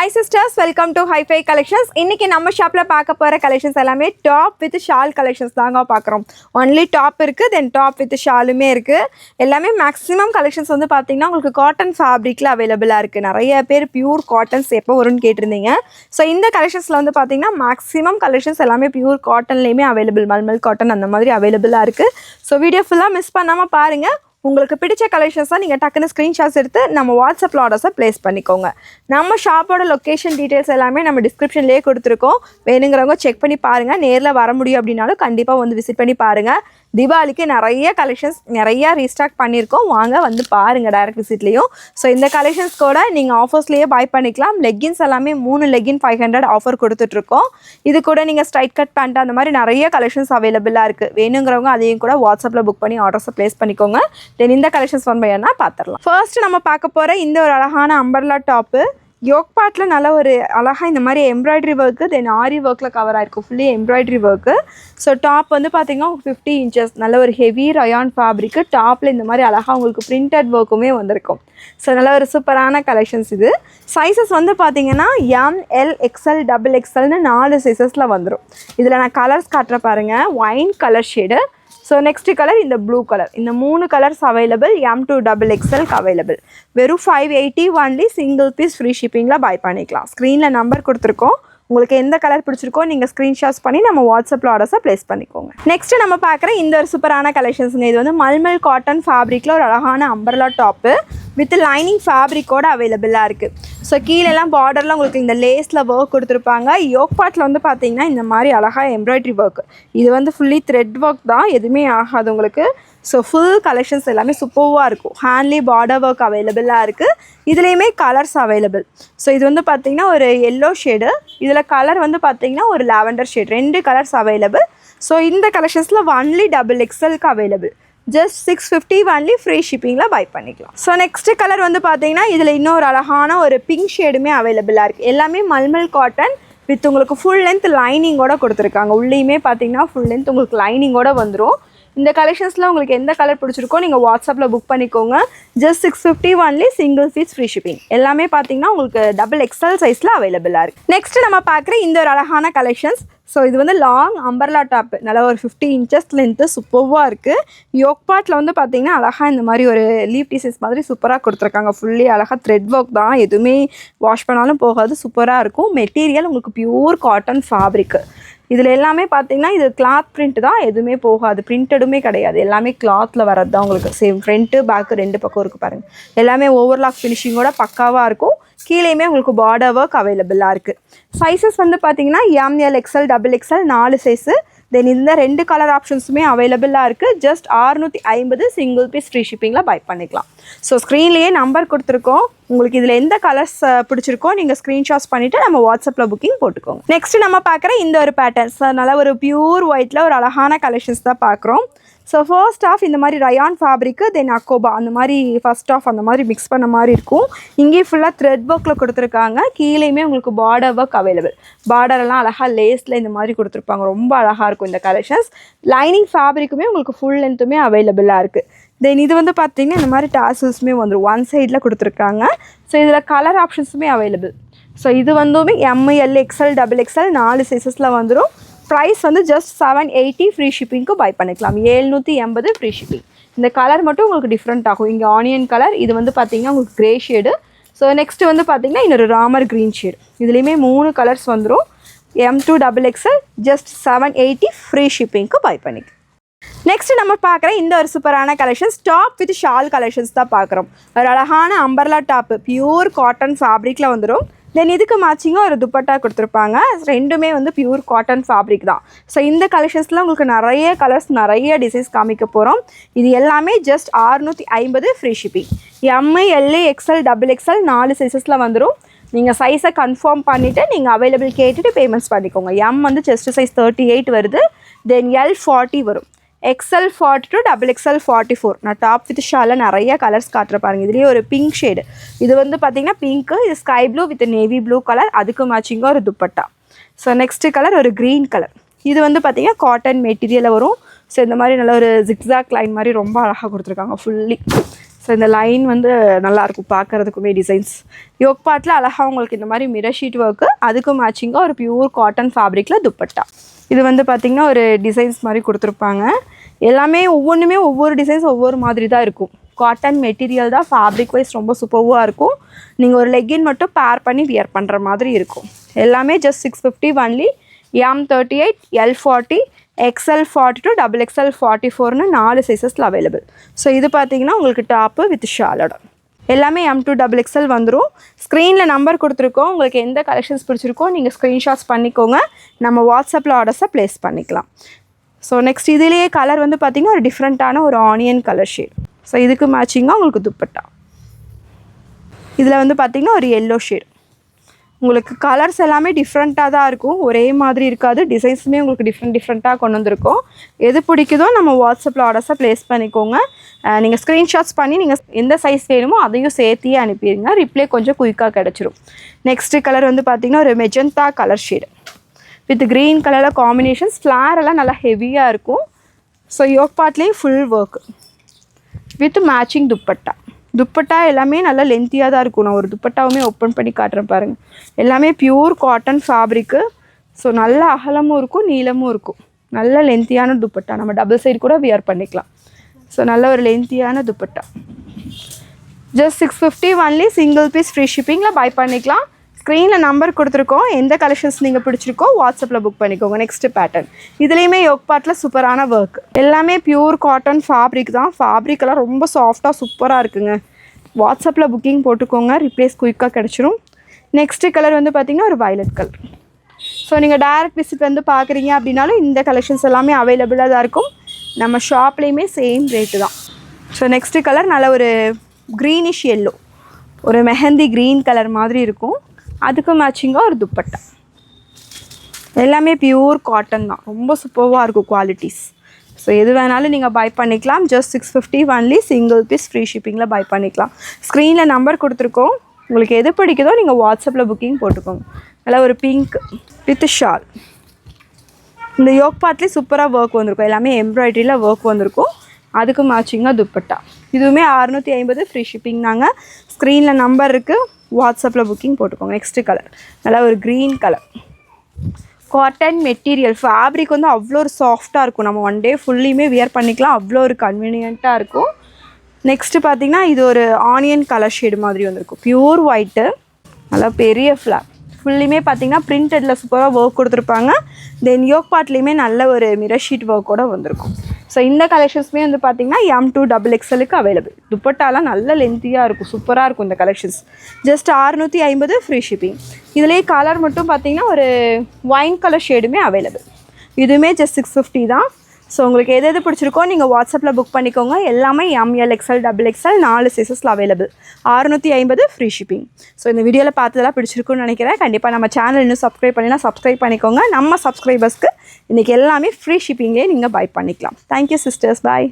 Hi sisters, welcome to Hi-Fi Collections. இன்னைக்கு நம்ம ஷாப்ல பார்க்க போற கலெக்ஷன்ஸ் எல்லாமே டாப் வித் ஷால் கலெக்ஷன்ஸ் தாங்க பார்க்குறோம். ஒன்லி டாப் இருக்கு, தென் டாப் வித் ஷாலுமே இருக்கு. எல்லாமே மேக்ஸிமம் கலெக்ஷன்ஸ் வந்து பார்த்தீங்கன்னா உங்களுக்கு காட்டன் ஃபேப்ரிக்ல அவைலபிளாக இருக்குது. நிறைய பேர் பியூர் காட்டன்ஸ் எப்போ வரும்னு கேட்டிருந்தீங்க. ஸோ இந்த கலெக்ஷன்ஸில் வந்து பார்த்தீங்கன்னா மேக்ஸிமம் கலெக்ஷன்ஸ் எல்லாமே பியூர் காட்டன்லேயுமே அவைலபிள், மல்மல் காட்டன் அந்த மாதிரி அவைலபிளாக இருக்குது. ஸோ வீடியோ ஃபுல்லாக மிஸ் பண்ணாமல் பாருங்கள். உங்களுக்கு பிடிச்ச கலெக்ஷன்ஸாக நீங்கள் டக்குன்னு ஸ்க்ரீன்ஷாட்ஸ் எடுத்து நம்ம வாட்ஸ்அப்பில் ஆர்டர்ஸை ப்ளேஸ் பண்ணிக்கோங்க. நம்ம ஷாப்போட லொக்கேஷன் டீட்டெயில்ஸ் எல்லாமே நம்ம டிஸ்கிரிப்ஷன்லேயே கொடுத்துருக்கோம். வேணுங்கிறவங்க செக் பண்ணி பாருங்கள். நேரில் வர முடியும் அப்படின்னாலும் கண்டிப்பாக வந்து விசிட் பண்ணி பாருங்கள். தீபாவளிக்கு நிறைய கலெக்ஷன்ஸ் நிறையா ரீஸ்டாக் பண்ணியிருக்கோம். வாங்க வந்து பாருங்கள் டைரக்ட் விசிட்லேயும். ஸோ இந்த கலெக்ஷன்ஸ் கூட நீங்கள் ஆஃபர்ஸ்லேயே பை பண்ணிக்கலாம். லெக்கின்ஸ் எல்லாமே 3 லெக்கின் 500 ஆஃபர் கொடுத்துட்ருக்கோம். இது கூட நீங்கள் ஸ்ட்ரைட் கட் பேண்ட் அந்த மாதிரி நிறைய கலெக்ஷன்ஸ் அவைலபிளாக இருக்குது. வேணுங்கிறவங்க அதையும் கூட வாட்ஸ்அப்பில் புக் பண்ணி ஆர்டர்ஸை ப்ளேஸ் பண்ணிக்கோங்க. தென் இந்த கலெக்ஷன்ஸ் ஒன் பை ஒன்னா பார்த்துடலாம். ஃபர்ஸ்ட் நம்ம பார்க்க போகிற இந்த ஒரு அழகான அம்பர்லா டாப்பு. யோக் பார்ட்டில் நல்ல ஒரு அழகாக இந்த மாதிரி எம்ப்ராய்டரி ஒர்க்கு, தென் ஆரி ஒர்க்கில் கவர் ஆகிருக்கும். Fully embroidery work. So top வந்து பார்த்திங்கன்னா 50 இன்ச்சஸ் நல்ல ஒரு ஹெவி ரயான் ஃபேப்ரிக்கு. டாப்பில் இந்த மாதிரி அழகாக உங்களுக்கு பிரிண்டட் ஒர்க்குமே வந்திருக்கும். ஸோ நல்ல ஒரு சூப்பரான கலெக்ஷன்ஸ் இது. சைஸஸ் வந்து பார்த்திங்கன்னா ML XL XXLனு 4 சைஸஸில் வந்துடும். இதில் நான் கலர்ஸ் காட்டுற பாருங்கள். Wine colour shade. So next colour இந்த ப்ளூ கலர். இந்த 3 கலர்ஸ் அவைலபிள். M2 XXLக்கு அவைலபிள். வெறும் 580 ஒன்லி. சிங்கிள் பீஸ் ஃப்ரீ ஷிப்பிங்கில் பை பண்ணிக்கலாம். ஸ்க்ரீனில் நம்பர் கொடுத்துருக்கோம். உங்களுக்கு எந்த கலர் பிடிச்சிருக்கோ நீங்கள் ஸ்க்ரீன்ஷாட்ஸ் பண்ணி நம்ம வாட்ஸ்அப்பில் ஆர்டர்ஸை ப்ளேஸ் பண்ணிக்கோங்க. நெக்ஸ்ட்டு நம்ம பார்க்குற இந்த ஒரு சூப்பரான கலெக்ஷன்ஸுங்க. இது வந்து மல்மல் காட்டன் ஃபேப்ரிக்கில் ஒரு அழகான அம்பர்லா டாப்பு வித் லைனிங் ஃபேப்ரிக்கோடு அவைலபிளாக இருக்குது. ஸோ கீழெல்லாம் பார்டரில் உங்களுக்கு இந்த லேஸில் ஒர்க் கொடுத்துருப்பாங்க. யோக் பார்ட்டில் வந்து பார்த்தீங்கன்னா இந்த மாதிரி அழகாக எம்ப்ராய்டரி ஒர்க். இது வந்து ஃபுல்லி த்ரெட் ஒர்க் தான், எதுவுமே ஆகாது உங்களுக்கு. ஸோ ஃபுல் கலெக்ஷன்ஸ் எல்லாமே சூப்பராக இருக்கும். ஹேண்ட்லி பார்டர் ஒர்க் அவைலபிளாக இருக்குது. இதுலேயுமே கலர்ஸ் அவைலபிள். ஸோ இது வந்து பார்த்திங்கன்னா ஒரு எல்லோ ஷேடு. இதில் கலர் வந்து பார்த்திங்கன்னா ஒரு lavender shade. 2 colours available. So இந்த கலெக்ஷன்ஸில் ஒன்லி XXLக்கு அவைலபிள். ஜஸ்ட் 650 ஒன்லி ஃப்ரீ ஷிப்பிங்கில் பை பண்ணிக்கலாம். ஸோ நெக்ஸ்ட்டு கலர் வந்து பார்த்திங்கன்னா இதில் இன்னொரு அழகான ஒரு பிங்க் ஷேடுமே அவைலபிளாக இருக்குது. எல்லாமே மல்மல் காட்டன் வித் உங்களுக்கு ஃபுல் லென்த் லைனிங்கோட கொடுத்துருக்காங்க. உள்ளேயுமே பார்த்திங்கன்னா ஃபுல் லென்த் உங்களுக்கு லைனிங்கோட வந்துடும். இந்த கலெக்ஷன்ஸில் உங்களுக்கு எந்த கலர் பிடிச்சிருக்கோ நீங்கள் வாட்ஸ்அப்பில் புக் பண்ணிக்கோங்க. Just 650 only. Single piece free shipping. எல்லாமே பார்த்தீங்கன்னா உங்களுக்கு XXL சைஸில் அவைலபிளாக இருக்குது. நெக்ஸ்ட்டு நம்ம பார்க்குற இந்த ஒரு அழகான கலெக்ஷன்ஸ். ஸோ இது வந்து லாங் அம்பர்லா டாப்பு. நல்லா ஒரு 50 இன்ச்சஸ் லென்த்து சூப்பராக இருக்குது. யோக் பார்ட்டில் வந்து பார்த்திங்கன்னா அழகாக இந்த மாதிரி ஒரு லீவ் பீசஸ் மாதிரி சூப்பராக கொடுத்துருக்காங்க. ஃபுல்லி அழகாக த்ரெட் ஒர்க் தான், எதுவுமே வாஷ் பண்ணாலும் போகாது, சூப்பராக இருக்கும். மெட்டீரியல் உங்களுக்கு பியூர் காட்டன் ஃபேப்ரிக்கு. இதில் எல்லாமே பார்த்தீங்கன்னா இது கிளாத் பிரிண்ட் தான், எதுவுமே போகாது, பிரிண்டடுமே கிடையாது. எல்லாமே கிளாத்தில் வரது தான் உங்களுக்கு. சேம் ஃப்ரண்ட்டு பேக்கு 2 பக்கம் இருக்குது பாருங்கள். எல்லாமே ஓவர்லாக் ஃபினிஷிங்கோட பக்காவாக இருக்கும். கீழேயுமே உங்களுக்கு பார்டர் ஒர்க் அவைலபிளாக இருக்குது. சைஸஸ் வந்து பார்த்தீங்கன்னா ML XL XXL 4 size. Then இந்த 2 கலர் ஆப்ஷன்ஸுமே அவைலபிளாக இருக்குது. ஜஸ்ட் 650 சிங்கிள் பீஸ் ஃப்ரீ ஷிப்பிங்கில் பை பண்ணிக்கலாம். ஸோ ஸ்க்ரீன்லேயே நம்பர் கொடுத்துருக்கோம். உங்களுக்கு இதில் எந்த கலர்ஸ் பிடிச்சிருக்கோ நீங்கள் ஸ்க்ரீன்ஷாட்ஸ் பண்ணிவிட்டு நம்ம வாட்ஸ்அப்பில் புக்கிங் போட்டுக்கோங்க. நெக்ஸ்ட்டு நம்ம பார்க்குற இந்த ஒரு பேட்டர்ன்ஸ் நல்லா ஒரு பியூர் ஒயிட்டில் ஒரு அழகான கலெக்ஷன்ஸ் தான் பார்க்குறோம். ஸோ ஃபர்ஸ்ட் ஆஃப் இந்த மாதிரி ரயான் ஃபேப்ரிக்கு, தென் அக்கோபா அந்த மாதிரி ஃபர்ஸ்ட் ஆஃப் அந்த மாதிரி மிக்ஸ் பண்ண மாதிரி இருக்கும். இங்கேயும் ஃபுல்லாக த்ரெட் ஒர்க்கில் கொடுத்துருக்காங்க. கீழேயுமே உங்களுக்கு பார்டர் ஒர்க் அவைலபிள். பார்டரெல்லாம் அழகாக லேஸில் இந்த மாதிரி கொடுத்துருப்பாங்க. ரொம்ப அழகாக இருக்கும் இந்த கலெக்ஷன்ஸ். லைனிங் ஃபேப்ரிக்குமே உங்களுக்கு ஃபுல் லென்த்துமே அவைலபிளாக இருக்குது. தென் இது வந்து பார்த்திங்கன்னா இந்த மாதிரி டாசல்ஸுமே வந்துடும். ஒன் சைடில் கொடுத்துருக்காங்க. ஸோ இதில் கலர் ஆப்ஷன்ஸுமே அவைலபிள். ஸோ இது வந்துமே ML XL XXL 4 சைஸஸில் வந்துடும். ப்ரைஸ் வந்து ஜஸ்ட் 780 ஃப்ரீ ஷிப்பிங்க்கு பை பண்ணிக்கலாம். 780 ஃப்ரீ ஷிப்பிங். இந்த கலர் மட்டும் உங்களுக்கு டிஃப்ரெண்ட் ஆகும். இங்கே ஆனியன் கலர், இது வந்து பார்த்திங்கன்னா உங்களுக்கு க்ரே ஷேடு. ஸோ நெக்ஸ்ட்டு வந்து பார்த்திங்கன்னா இன்னொரு ராமர் க்ரீன் ஷேடு. இதுலேயுமே 3 கலர்ஸ் வந்துடும். M2 XXL ஜஸ்ட் 780 ஃப்ரீ ஷிப்பிங்க்கு பை பண்ணிக்கலாம். நெக்ஸ்ட் நம்ம பார்க்குற இந்த ஒரு சூப்பரான collections top with shawl collections தான் பார்க்குறோம். ஒரு அழகான அம்பர்லா டாப்பு பியூர் காட்டன் ஃபேப்ரிக்கில் வந்துடும். தென் இதுக்கு மேட்சிங்காக ஒரு துப்பட்டா கொடுத்துருப்பாங்க. ரெண்டுமே வந்து பியூர் காட்டன் ஃபேப்ரிக் தான். ஸோ இந்த கலெக்ஷன்ஸில் உங்களுக்கு நிறைய கலர்ஸ் நிறைய டிசைன்ஸ் காமிக்க போகிறோம். இது எல்லாமே just 650 free shipping. ML XL XXL 4 சைஸஸில் வந்துடும். நீங்கள் சைஸை கன்ஃபார்ம் பண்ணிவிட்டு நீங்கள் அவைலபிள் கேட்டுட்டு பேமெண்ட்ஸ் பண்ணிக்கோங்க. M வந்து செஸ்ட் சைஸ் 38 வருது. தென் L 40 வரும். XL 42 XXL 44. நான் டாப் வித் ஷாலில் நிறைய கலர்ஸ் காட்டுற பாருங்கள். இதுலேயே ஒரு பிங்க் ஷேடு. இது வந்து பார்த்திங்கன்னா பிங்க்கு, இது sky blue with navy blue colour. அதுக்கு மேட்சிங்காக ஒரு துப்பட்டா. ஸோ நெக்ஸ்ட்டு கலர் ஒரு க்ரீன் கலர். இது வந்து பார்த்திங்கன்னா காட்டன் மெட்டீரியலில் வரும். ஸோ இந்த மாதிரி நல்ல ஒரு ஜிக்ஸாக் லைன் மாதிரி ரொம்ப அழகாக கொடுத்துருக்காங்க ஃபுல்லி. ஸோ இந்த லைன் வந்து நல்லாயிருக்கும் பார்க்குறதுக்குமே டிசைன்ஸ். யோக் பார்ட்டில் அழகாக உங்களுக்கு இந்த மாதிரி மிரர் ஷீட் ஒர்க்கு, அதுக்கும் மேட்சிங்காக ஒரு பியூர் காட்டன் ஃபேப்ரிக்கில் துப்பட்டா. இது வந்து பார்த்திங்கன்னா ஒரு டிசைன்ஸ் மாதிரி கொடுத்துருப்பாங்க. எல்லாமே ஒவ்வொன்றுமே ஒவ்வொரு டிசைன்ஸ் ஒவ்வொரு மாதிரி தான் இருக்கும். காட்டன் மெட்டீரியல் தான், ஃபேப்ரிக் வைஸ் ரொம்ப சூப்பராக இருக்கும். நீங்கள் ஒரு லெக்கின் மட்டும் பேர் பண்ணி வியர் பண்ணுற மாதிரி இருக்கும். எல்லாமே just 650 only. M38, L40, XL40 to XXL 44னு 4 சைஸஸில் அவைலபிள். ஸோ இது பார்த்தீங்கன்னா உங்களுக்கு டாப்பு வித் ஷாலோட எல்லாமே M2 XXL வந்துடும். ஸ்க்ரீனில் நம்பர் கொடுத்துருக்கோம். உங்களுக்கு எந்த கலெக்ஷன்ஸ் பிடிச்சிருக்கோ நீங்கள் ஸ்க்ரீன்ஷாட்ஸ் பண்ணிக்கோங்க. நம்ம வாட்ஸ்அப்பில் ஆர்டர்ஸை ப்ளேஸ் பண்ணிக்கலாம். ஸோ நெக்ஸ்ட் இதுலேயே கலர் வந்து பார்த்திங்கன்னா ஒரு டிஃப்ரெண்ட்டான ஒரு ஆனியன் கலர் ஷேட். ஸோ இதுக்கு மேட்சிங்காக உங்களுக்கு துப்பட்டா. இதில் வந்து பார்த்திங்கன்னா ஒரு எல்லோ ஷேட். உங்களுக்கு கலர்ஸ் எல்லாமே டிஃப்ரெண்ட்டாக தான் இருக்கும், ஒரே மாதிரி இருக்காது. டிசைன்ஸுமே உங்களுக்கு டிஃப்ரெண்ட்டாக கொண்டு வந்திருக்கோம். எது பிடிக்குதோ நம்ம வாட்ஸ்அப்பில் ஆர்டர்ஸை ப்ளேஸ் பண்ணிக்கோங்க. நீங்கள் ஸ்க்ரீன்ஷாட்ஸ் பண்ணி நீங்கள் எந்த சைஸ் வேணுமோ அதையும் சேர்த்தியே அனுப்பிடுங்க. ரிப்ளை கொஞ்சம் குயிக்காக கிடச்சிரும். நெக்ஸ்ட்டு கலர் வந்து பார்த்திங்கன்னா ஒரு magenta colour shade with green கலரில் காம்பினேஷன்ஸ். ஃப்ளார் எல்லாம் நல்லா ஹெவியாக இருக்கும். ஸோ யோக் பார்ட்லேயும் full work with matching dupatta. Dupatta எல்லாமே நல்லா லென்த்தியாக தான் இருக்கும். நான் ஒரு துப்பட்டாவுமே ஓப்பன் பண்ணி காட்டுறேன் பாருங்கள். எல்லாமே பியூர் காட்டன் ஃபேப்ரிக்கு. ஸோ நல்ல அகலமும் இருக்கும், நீளமும் இருக்கும். நல்ல லென்த்தியான துப்பட்டா. நம்ம டபுள் சைடு கூட வியர் பண்ணிக்கலாம். ஸோ நல்ல ஒரு லென்த்தியான dupatta. Just 650 only. Single piece free ஷிப்பிங்கில் பை பண்ணிக்கலாம். ஸ்க்ரீனில் நம்பர் கொடுத்துருக்கோம். எந்த கலெக்ஷன்ஸ் நீங்கள் பிடிச்சிருக்கோ வாட்ஸ்அப்பில் புக் பண்ணிக்கோங்க. Next pattern. இதுலேயுமே யோக் பார்ட்டில் சூப்பரான ஒர்க். எல்லாமே பியூர் காட்டன் ஃபேப்ரிக் தான். ஃபேப்ரிக்கெல்லாம் ரொம்ப சாஃப்டாக சூப்பராக இருக்குங்க. வாட்ஸ்அப்பில் புக்கிங் போட்டுக்கோங்க. ரிப்ளேஸ் குயிக்காக கிடச்சிரும். நெக்ஸ்ட்டு கலர் வந்து பார்த்திங்கன்னா ஒரு வயலட் கலர். ஸோ நீங்கள் டைரக்ட் விசிட் வந்து பார்க்குறீங்க அப்படின்னாலும் இந்த கலெக்ஷன்ஸ் எல்லாமே அவைலபிளாக தான் இருக்கும். நம்ம ஷாப்லேயுமே சேம் ரேட்டு தான். ஸோ நெக்ஸ்ட்டு கலர் நல்ல ஒரு க்ரீனிஷ் எல்லோ, ஒரு மெஹந்தி க்ரீன் கலர் மாதிரி இருக்கும். அதுக்கு மேட்சிங்காக ஒரு துப்பட்டா. எல்லாமே பியூர் காட்டன் தான், ரொம்ப சூப்பராக இருக்கும் குவாலிட்டிஸ். ஸோ எது வேணாலும் நீங்கள் பை பண்ணிக்கலாம். Just 650 only. Single piece free ஷிப்பிங்கில் பை பண்ணிக்கலாம். ஸ்க்ரீனில் நம்பர் கொடுத்துருக்கோம். உங்களுக்கு எது பிடிக்குதோ நீங்கள் வாட்ஸ்அப்பில் புக்கிங் போட்டுக்கோங்க. நல்லா ஒரு பிங்க் வித் ஷால். இந்த யோக் பார்ட்லேயே சூப்பராக ஒர்க் வந்திருக்கும். எல்லாமே எம்ப்ராய்டரியில் ஒர்க் வந்திருக்கும். அதுக்கு மேட்சிங்காக துப்பட்டா. இதுவுமே 650 ஃப்ரீ ஷிப்பிங் தாங்க. ஸ்க்ரீனில் நம்பர் இருக்குது, வாட்ஸ்அப்பில் புக்கிங் போட்டுக்கோங்க. நெக்ஸ்ட்டு கலர் நல்லா ஒரு green colour. Cotton material fabric வந்து அவ்வளோ ஒரு சாஃப்டாக இருக்கும். நம்ம ஒன் டே ஃபுல்லியுமே வியர் பண்ணிக்கலாம். அவ்வளோ ஒரு கன்வீனியண்ட்டாக இருக்கும். நெக்ஸ்ட்டு பார்த்திங்கன்னா இது ஒரு ஆனியன் கலர் ஷேடு மாதிரி வந்திருக்கும். பியூர் ஒயிட்டு, நல்லா பெரிய ஃப்ளார். ஃபுல்லுமே பார்த்திங்கன்னா பிரிண்டடில் சூப்பராக ஒர்க் கொடுத்துருப்பாங்க. தென் யோக் பார்ட்லேயுமே நல்ல ஒரு மிரர் ஷீட் ஒர்க்கோடு வந்திருக்கும். ஸோ இந்த கலெக்ஷன்ஸுமே வந்து பார்த்திங்கன்னா M2 XXLக்கு அவைலபிள். துப்பட்டாலாம் நல்ல லென்த்தியாக இருக்கும், சூப்பராக இருக்கும் இந்த கலெக்ஷன்ஸ். Just 650 free shipping. இதுலேயே கலர் மட்டும் பார்த்திங்கன்னா ஒரு ஒயின் கலர் ஷேடுமே அவைலபிள். இதுவுமே ஜஸ்ட் 650 தான். ஸோ உங்களுக்கு எது பிடிச்சிருக்கோ நீங்கள் வாட்ஸ்அப்பில் புக் பண்ணிக்கோங்க. எல்லாமே ML XL XXL 4 சைஸஸில் அவைலபிள். 650 free shipping. ஸோ இந்த வீடியோவில் பார்த்ததெல்லாம் பிடிச்சிருக்குன்னு நினைக்கிறேன். கண்டிப்பாக நம்ம சேனல் இன்னும் சப்ஸ்கிரைப் பண்ணினா சப்ஸ்கிரைப் பண்ணிக்கோங்க. நம்ம சப்ஸ்கிரைபர்ஸ்க்கு இன்றைக்கி எல்லாமே ஃப்ரீ ஷிப்பிங்லேயே நீங்கள் பை பண்ணிக்கலாம். தேங்க்யூ சிஸ்டர்ஸ், பாய்.